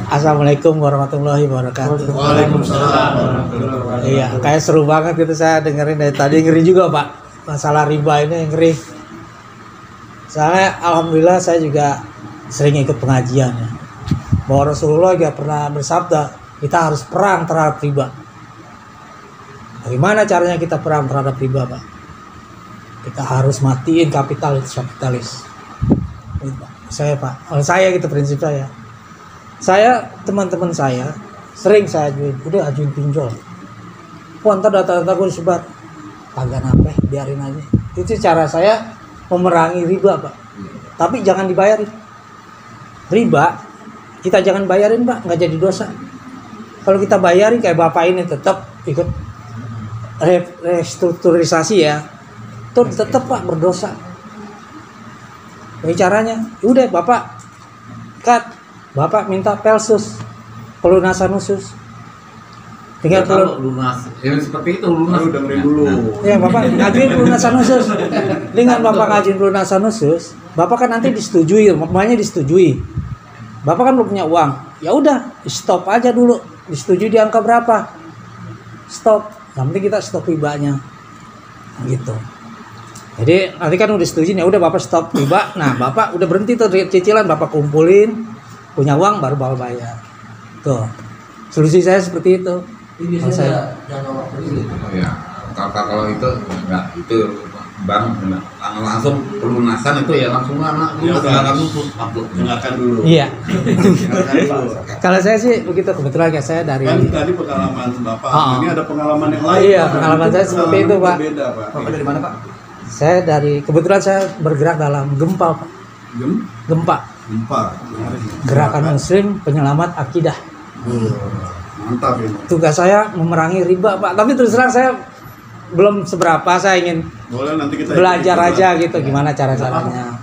Assalamualaikum warahmatullahi wabarakatuh. Waalaikumsalam warahmatullahi wabarakatuh. Iya, kayak seru banget gitu saya dengerin dari tadi, ngeri juga Pak. Masalah riba ini ngeri. Soalnya alhamdulillah saya juga sering ikut pengajian ya. Bahwa Rasulullah juga pernah bersabda, kita harus perang terhadap riba. Bagaimana caranya kita perang terhadap riba, Pak? Kita harus matiin kapitalis. Saya Pak, kalau saya gitu prinsip saya. Saya, teman-teman saya, sering saya ajuin, udah ajuin pinjol. Wah, ntar data-data gue disebar. Kagak nape, biarin aja. Itu cara saya memerangi riba, Pak. Tapi jangan dibayarin. Riba, kita jangan bayarin, Pak, nggak jadi dosa. Kalau kita bayarin kayak Bapak ini tetap ikut restrukturisasi ya, itu tetap Pak berdosa. Ini caranya, udah Bapak cut. Bapak minta pelsus, pelunasan khusus. Tinggal lunas. Ya seperti itu lunas. Dengerin dulu. Ya Bapak ngajuin pelunasan khusus. Dengan Bapak ngajuin pelunasan khusus, Bapak kan nanti disetujui, makanya disetujui. Bapak kan belum punya uang. Ya udah, stop aja dulu. Disetujui di angka berapa? Stop. Yang penting kita stop ribanya. Gitu. Jadi nanti kan udah setuju ya udah Bapak stop riba. Nah, Bapak udah berhenti tuh cicilan, Bapak kumpulin. Punya uang baru bawa bayar. Tuh. Solusi saya seperti itu. Ini biasanya jangka waktu gitu. Ya, kalau itu enggak, itu bank langsung pelunasan itu ya langsung Dengarkan dulu. Iya. Kalau saya sih begitu, kebetulan ya saya dari Kan tadi pengalaman Bapak, ini ada pengalaman yang lain. Iya, pengalaman saya seperti itu, Pak. Beda, Pak. Bapak dari mana, Pak? Saya kebetulan saya bergerak dalam gempa, Pak. Gempa. Gerakan Muslim Penyelamat Akidah. Mantap ini. Tugas saya memerangi riba, Pak. Tapi terus terang saya belum seberapa, saya ingin Boleh nanti kita belajar aja gitu gimana cara-caranya.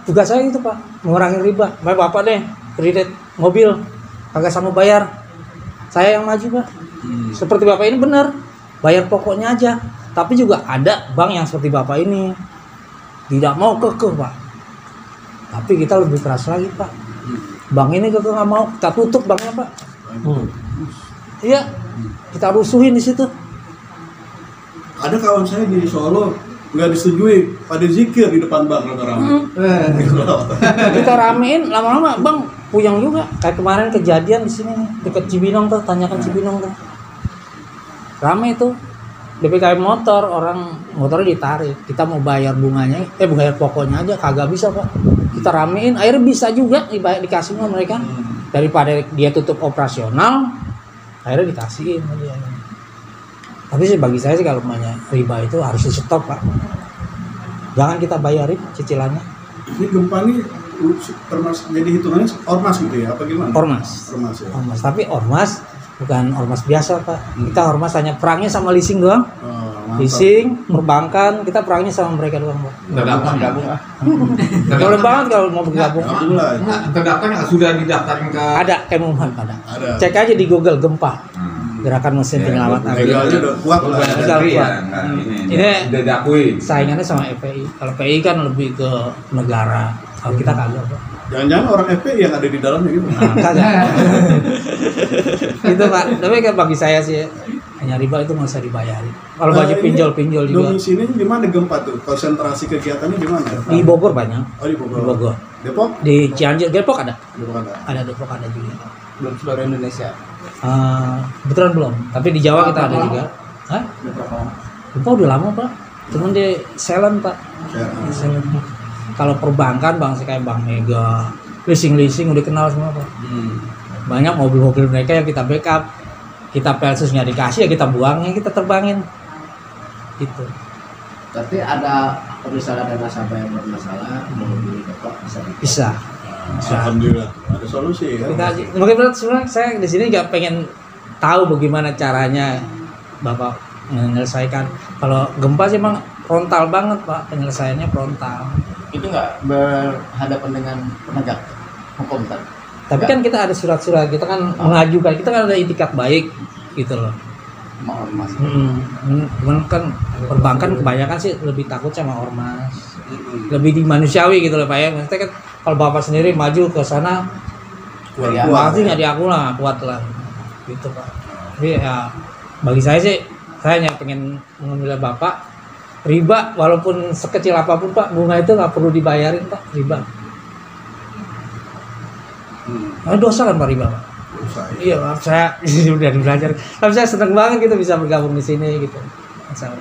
Tugas saya itu Pak, mengurangi riba. Bapak deh kredit mobil kagak sama bayar, saya yang maju Pak. Seperti Bapak ini benar, bayar pokoknya aja. Tapi juga ada bank yang seperti Bapak ini tidak mau kekeh Pak. Tapi kita lebih keras lagi Pak. Bank ini kekeh nggak mau, kita tutup banknya Pak. Iya, kita rusuhin di situ. Ada kawan saya di Solo nggak disetujui pada zikir di depan bank rame-rame. Kita ramein lama-lama bang puyeng juga. Kayak kemarin kejadian di sini nih, dekat Cibinong tuh, tanyakan Cibinong tuh. Rame itu DPKM motor, orang motornya ditarik. Kita mau bayar bunganya, bayar pokoknya aja kagak bisa Pak. Kita ramein, akhirnya bisa juga dikasih sama mereka. Daripada dia tutup operasional, akhirnya dikasihin aja. Tapi sih bagi saya sih kalau namanya riba itu harus di stop Pak. Jangan kita bayarin cicilannya. Ini gempa ini termasuk jadi hitungannya ormas gitu ya? Apa gimana? Ormas. Ormas ya. Ormas. Tapi ormas bukan ormas biasa Pak. Kita ormas hanya perangnya sama leasing doang. Leasing, perbankan, kita perangnya sama mereka doang Pak. Gabung. Boleh banget kalau mau bergabung. Terdaftar sudah didaftarin ke Ada Kemenhan ada. Ada. Cek aja di Google gempa. Gerakan Muslim Penyelamat Akidah. Legalnya udah kuat lah. Legal kuat. Ini udah diakui. saingannya sama FPI. Kalau FPI kan lebih ke negara. Kalau kita kagak Pak. Jangan-jangan orang FPI yang ada di dalamnya gitu. Kagak. Itu Pak. Tapi kan bagi saya sih hanya riba itu nggak usah dibayarin. Kalau baju pinjol juga. Domisilinya di mana gempa tuh? Konsentrasi kegiatannya di mana? Di Bogor banyak. Oh, di Bogor. Di Bogor. Depok? Di Cianjur, Depok ada. Depok ada. Ada Depok ada juga. Belum seluruh Indonesia. Kebetulan belum. Tapi di Jawa kita ada juga. Hah? Gempa udah lama Pak. Cuman di Selen Pak. Selen. Kalau perbankan kayak Bank Mega, leasing udah kenal semua Pak. Banyak mobil-mobil mereka yang kita backup. Kita pelsus nggak dikasih ya kita buangnya, kita terbangin. Gitu. Tapi ada misalnya ada nasabah yang bermasalah mau beli Bapak Bisa. Alhamdulillah ada solusi ya. Bagaimana sebenarnya saya di sini nggak pengen tahu bagaimana caranya Bapak menyelesaikan. Kalau gempa sih emang frontal banget Pak, penyelesaiannya frontal. Itu nggak berhadapan dengan penegak hukum tadi. Tapi kan kita ada surat-surat, kita kan mengajukan, kita kan ada itikat baik gitu loh. Sama ormas. Cuman kan perbankan kebanyakan sih lebih takut sama ormas. Lebih dimanusiawi gitu loh Pak ya. Maksudnya kan kalau Bapak sendiri maju ke sana Kurang Ya, kuat. pasti nggak di aku lah, nggak kuat lah gitu Pak. Tapi ya bagi saya sih, saya hanya pengen mengambil bapak riba, walaupun sekecil apapun Pak, bunga itu nggak perlu dibayarin Pak, riba. Dosa kan Pak riba Pak. Iya Pak, saya udah belajar. Tapi saya seneng banget gitu bisa bergabung di sini gitu. Masalah.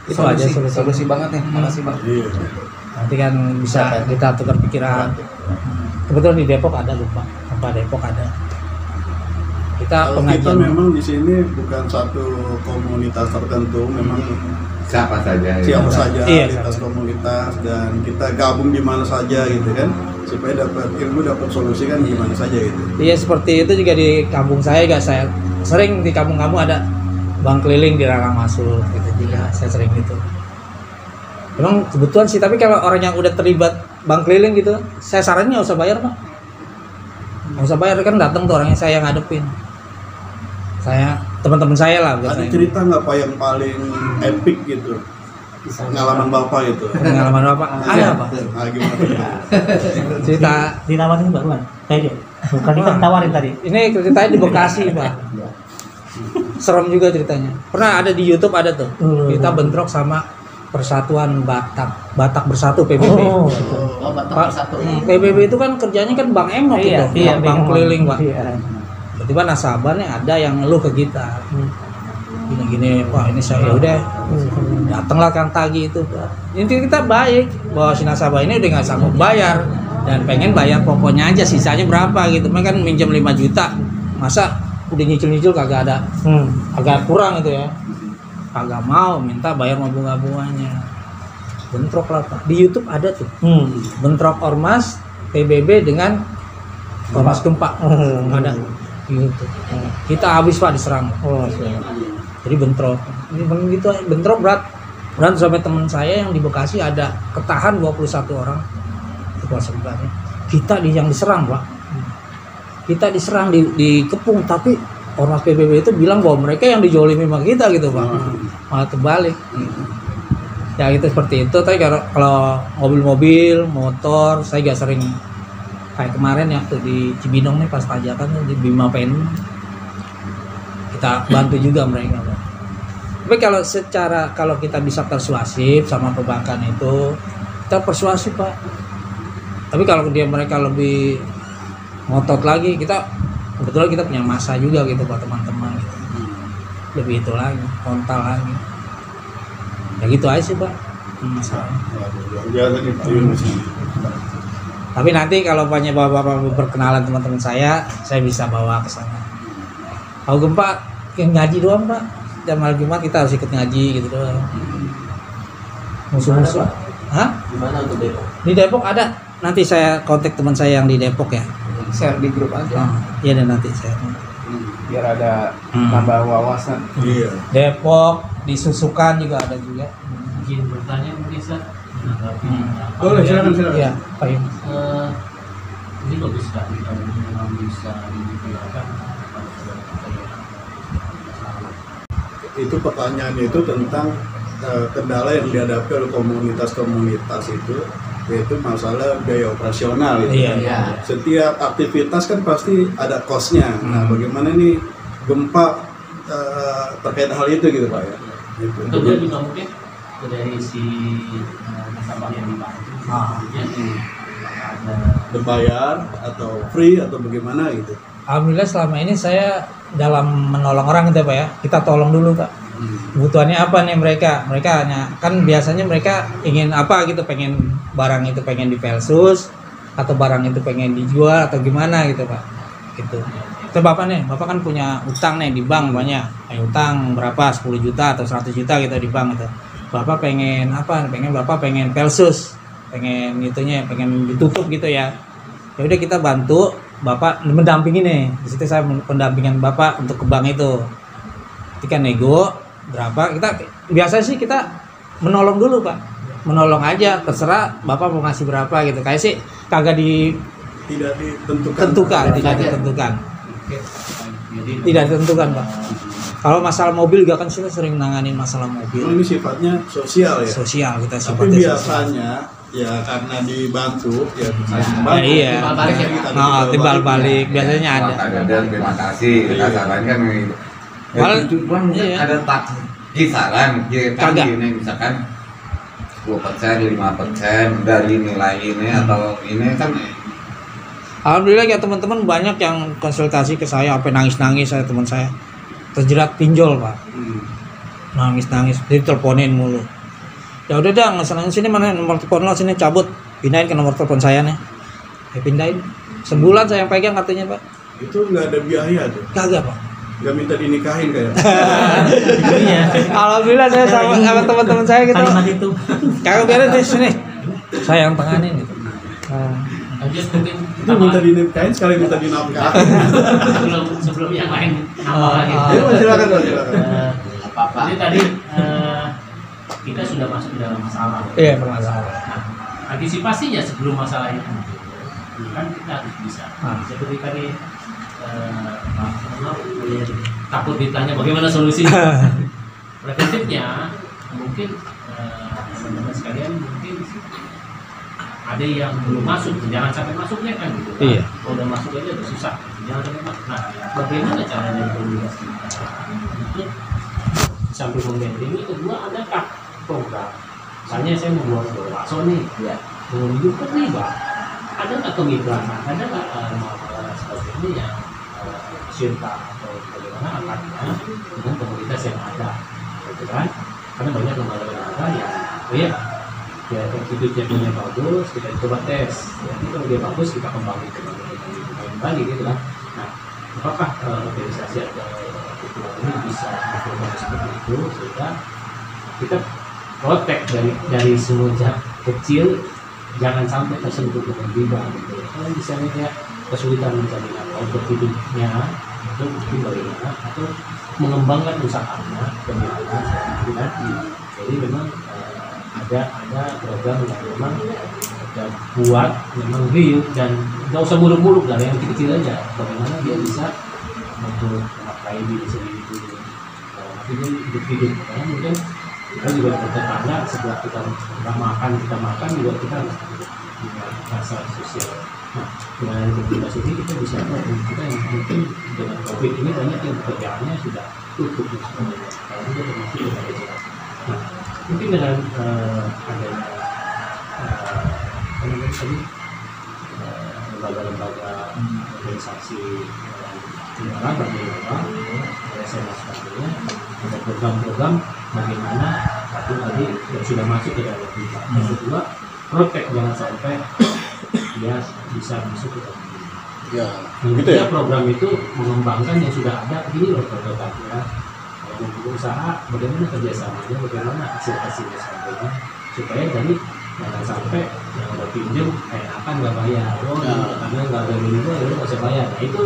Itu aja Solusi banget nih. Makasih Bang. Iya. Nanti kan bisa kita tukar pikiran. Kebetulan di Depok ada lupa, apa Depok ada. Kita Kalau kita pengajian. memang di sini bukan satu komunitas tertentu, memang Siapa saja ya. siapa saja Iya, lintas komunitas, dan kita gabung di mana saja gitu kan, supaya dapat ilmu, dapat solusi kan di mana saja gitu. Iya seperti itu juga di kampung saya juga, saya sering di kampung-kampung ada bang keliling di Rarang Masuk gitu juga, saya sering gitu. Memang kebutuhan sih, tapi kalau orang yang udah terlibat bang keliling gitu, saya saranin nggak usah bayar Pak. Nggak usah bayar, kan datang tuh orangnya saya yang ngadepin. Saya, teman-teman saya lah Ada biasanya. cerita nggak Pak yang paling epic gitu, pengalaman Bapak itu? Pengalaman Bapak? Ada Pak. Nah, gimana? Cerita Ditawarin baruan. Tadi bukan kita tawarin tadi. ini ceritanya di Bekasi Pak. Serem juga ceritanya. Pernah ada di YouTube ada tuh. Kita bentrok sama Persatuan Batak Bersatu PBB. Oh, Oh, Batak Pak, Bersatu. PBB itu kan kerjanya kan Bang Emok gitu, Bang keliling Pak. Iya. Tiba-tiba nasabahnya ada yang ngeluh ke kita. Gini-gini, Pak ini saya udah datanglah Kang Tagi itu Pak. Intinya kita baik bahwa si nasabah ini udah nggak sanggup bayar dan pengen bayar pokoknya aja, sisanya berapa gitu. Mereka kan minjem 5 juta, masa udah nyicil-nyicil kagak ada, agak kurang itu ya. Kagak mau, minta bayar sama bunga-bunganya. Bentrok lah Pak. Di YouTube ada tuh. Bentrok ormas PBB dengan ormas gempa. Ada gitu. Kita habis Pak diserang. Jadi bentrok. Ini gitu bentrok berat. Berantem sampai teman saya yang di Bekasi ada ketahan 21 orang. Itu kuasa beratnya. Kita yang diserang Pak. Kita diserang dikepung, tapi ormas PBB itu bilang bahwa mereka yang dijolimi sama kita gitu Pak. Malah terbalik. Ya itu seperti itu. Tapi kalau mobil-mobil, motor, saya gak sering. Kayak kemarin ya tuh di Cibinong nih pas pajakan di Bima Pen, kita bantu juga mereka Pak. Tapi kalau kita bisa persuasif sama perbankan itu, kita persuasif Pak. Tapi kalau mereka lebih ngotot lagi, kebetulan kita punya masa juga gitu Pak, teman-teman gitu. Lebih itu lagi, kontal lagi. Ya gitu aja sih Pak masalahnya. Tapi nanti kalau banyak bapak-bapak berkenalan teman-teman saya bisa bawa ke sana. Kalau gempa yang ngaji doang Pak, jam malam Jumat kita harus ikut ngaji gitu doang. Musuh-musuh. Hah? Di mana untuk Depok? Di Depok ada. Nanti saya kontak teman saya yang di Depok ya. Share di grup aja. Iya dan nanti saya. Biar ada tambah wawasan. Iya. Depok, di Susukan juga ada juga. Izin bertanya mungkin Ustaz. Boleh, silakan. Iya, Pak Yun. Ini bagus sekali kalau memang bisa digunakan. Itu pertanyaannya itu tentang kendala yang dihadapi oleh komunitas-komunitas itu, yaitu masalah biaya operasional itu. Iya. Setiap aktivitas kan pasti ada cost-nya. Nah, bagaimana nih gempa terkait hal itu gitu Pak ya? Gitu. Kemudian juga mungkin dari si nasabah yang dibantu. Ada Berbayar atau free atau bagaimana gitu. Alhamdulillah selama ini saya dalam menolong orang gitu Pak ya. Kita tolong dulu Pak. Kebutuhannya apa nih mereka? Mereka hanya kan biasanya mereka ingin apa gitu, pengen barang itu pengen di Pelsus atau barang itu pengen dijual atau gimana gitu Pak. Gitu. Itu Bapak kan punya utang nih di bank banyak. Utang berapa? 10 juta atau 100 juta gitu di bank gitu. Bapak pengen apa? Bapak pengen Pelsus. Pengen pengen ditutup gitu ya. Ya udah kita bantu Bapak mendampingi nih. Di situ saya pendampingan Bapak untuk ke bank itu. Ketika nego berapa, biasa sih kita menolong dulu Pak. Menolong aja, terserah Bapak mau ngasih berapa gitu. Kayak sih kagak Tidak ditentukan. tidak ditentukan. Tidak ditentukan Pak. Kalau masalah mobil juga kan kita sering nanganin masalah mobil. Ini sifatnya sosial ya. Sosial kita Tapi sifatnya sosial. biasanya ya karena dibantu ya Nah, membantu. iya. Timbal balik ya, Kita Oh, timbal balik ya. biasanya ada. ada terima kasih kasaran kan Malah- itu kan iya. ada tak kisaran kan Kagak. ini misalkan 10%, 5% dari nilai ini atau ini kan Alhamdulillah ya teman-teman banyak yang konsultasi ke saya sampai nangis-nangis saya teman saya terjerat pinjol Pak, nangis-nangis diteleponin mulu. Ya udah dah nggak usah nangis, sini mana nomor telepon lo, sini cabut, pindahin ke nomor telepon saya nih. Ya pindahin. Sebulan saya yang pegang katanya Pak. Itu nggak ada biaya tuh, Kagak Pak. nggak minta dinikahin kayak. Iya. Alhamdulillah saya sama teman-teman saya gitu. Kalimat itu. Kagak biarin deh sini. Saya yang tanganin gitu. Lanjut mungkin Itu minta dinikahin sekali minta dinafkahin. sebelum yang lain nambah lagi. Ya, silakan Pak, silakan. Eh, Apa-apa. Jadi tadi kita sudah masuk ke dalam masalah. Iya permasalahan. Nah, antisipasinya sebelum masalah itu kan kita harus bisa. Seperti tadi Pak Ronald takut ditanya bagaimana solusinya. Preventifnya mungkin teman-teman sekalian mungkin ada yang belum masuk, jangan sampai masuknya kan gitu. Iya. Kalau udah masuk aja udah susah, jangan sampai masuk. Nah, bagaimana caranya komunikasi kita? Untuk sampai membranding ini kedua adakah program? Misalnya saya mau buat bakso nih, Ya. mau hidupkan riba, ada nggak kemitraan, ada nggak sebagainya yang syirka atau bagaimana akarnya dengan komunitas yang ada, gitu kan? Karena banyak lembaga-lembaga yang, ya attitude-nya punya bagus, kita coba tes. Jadi kalau dia bagus kita kembangin kembali gitu kan. Nah, apakah organisasi atau ini bisa berkembang seperti itu sehingga kita protek dari semenjak kecil jangan sampai tersentuh dengan riba gitu. Kalau misalnya dia kesulitan mencari nafkah untuk hidupnya, itu mungkin bagaimana atau mengembangkan usahanya bagaimana gitu kan. Jadi memang ada program yang memang kita buat memang real dan nggak usah muluk-muluk lah, yang kecil-kecil aja bagaimana dia bisa untuk memakai diri sendiri dulu, artinya hidup karena mungkin kita juga bertetangga setelah kita makan juga kita harus punya rasa sosial. Nah dengan komunitas ini kita bisa kita yang mungkin dengan COVID ini banyak yang pekerjaannya sudah tutup kalau itu termasuk dengan jelas. Nah mungkin dengan adanya tadi lembaga-lembaga organisasi negara LSM dan sebagainya, ada program-program bagaimana satu tadi yang sudah masuk ke dalam kita. Yang kedua, protek jangan sampai dia bisa masuk ke dalam kita. Ya, Yang gitu ketiga, ya. program itu mengembangkan yang sudah ada, ini loh programnya. Kalau mau usaha, bagaimana kerjasamanya, bagaimana hasil-hasilnya sampainya, supaya jadi jangan sampai yang udah pinjam enakan nggak bayar, karena nggak ada riba ya nggak usah bayar. Nah itu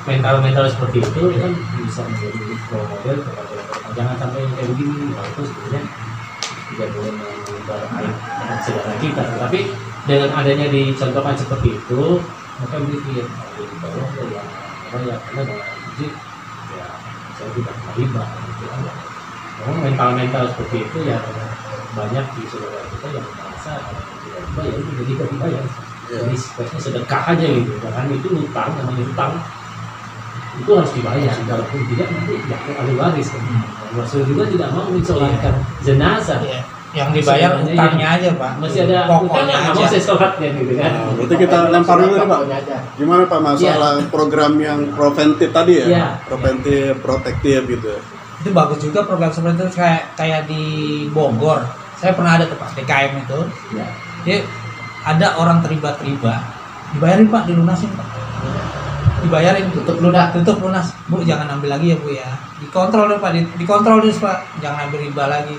mental seperti itu kan bisa menjadi role model kepada orang. Jangan sampai yang kayak begini, itu sebenarnya tidak boleh menyebar aib saudara kita. Tapi dengan adanya dicontohkan seperti itu, maka berpikir kalau di bawah ya bayar, karena dengan izin ya saya tidak riba. Gitu kan. Memang mental seperti itu ya banyak di saudara kita yang merasa tidak dibayar itu jadi tidak dibayar. Jadi sebaiknya sedekah aja gitu, karena itu utang, namanya utang itu harus dibayar. Kalaupun tidak nanti jatuh ahli waris. Rasul juga tidak mau mensolatkan jenazah. Yang dibayar utangnya aja Pak. Masih ada pokoknya utang, aja. mau saya sholatnya gitu kan. Berarti kita lempar dulu nih Pak. Pokoknya aja. Gimana Pak masalah program yang preventif tadi ya? Iya. Preventif, protektif gitu. Itu bagus juga program seperti itu, kayak di Bogor. Saya pernah ada tuh Pak DKM itu. Ya. Dia ada orang terlibat, dibayarin Pak, dilunasin Pak. Dibayarin Tutup lunak. tutup lunas. Bu jangan ambil lagi ya Bu ya. Dikontrol deh Pak, dikontrol deh Pak. Jangan ambil riba lagi.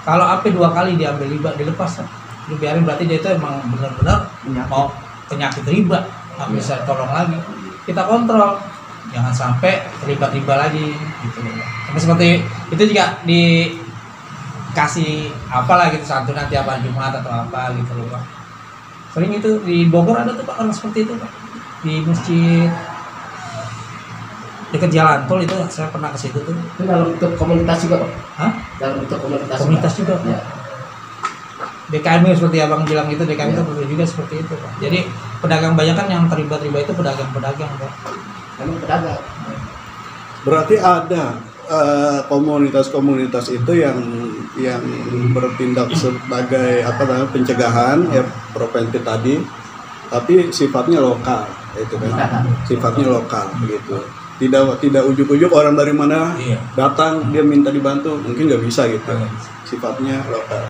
Kalau sampai 2 kali diambil riba, dilepas Pak. Dibiarin berarti dia itu emang benar-benar mau penyakit riba, nggak bisa tolong lagi. Kita kontrol, jangan sampai terlibat riba lagi gitu loh Pak. Tapi seperti itu juga dikasih apalah gitu santunan tiap hari Jumat atau apa gitu loh Pak. Sering itu di Bogor ada tuh Pak orang seperti itu Pak. Di masjid dekat jalan tol itu saya pernah ke situ tuh. Itu dalam bentuk komunitas juga Pak. Hah? Dalam bentuk komunitas. Komunitas juga Pak. Ya. DKM seperti abang bilang itu, DKM itu perlu juga seperti itu Pak. Jadi pedagang banyak kan yang terlibat-terlibat itu pedagang-pedagang Pak. Emang pedagang. Berarti ada komunitas-komunitas itu yang bertindak sebagai apa namanya pencegahan ya preventif tadi, tapi sifatnya lokal, itu kan sifatnya lokal gitu. Tidak ujuk-ujuk orang dari mana Iya. datang dia minta dibantu, mungkin nggak bisa gitu. Sifatnya lokal.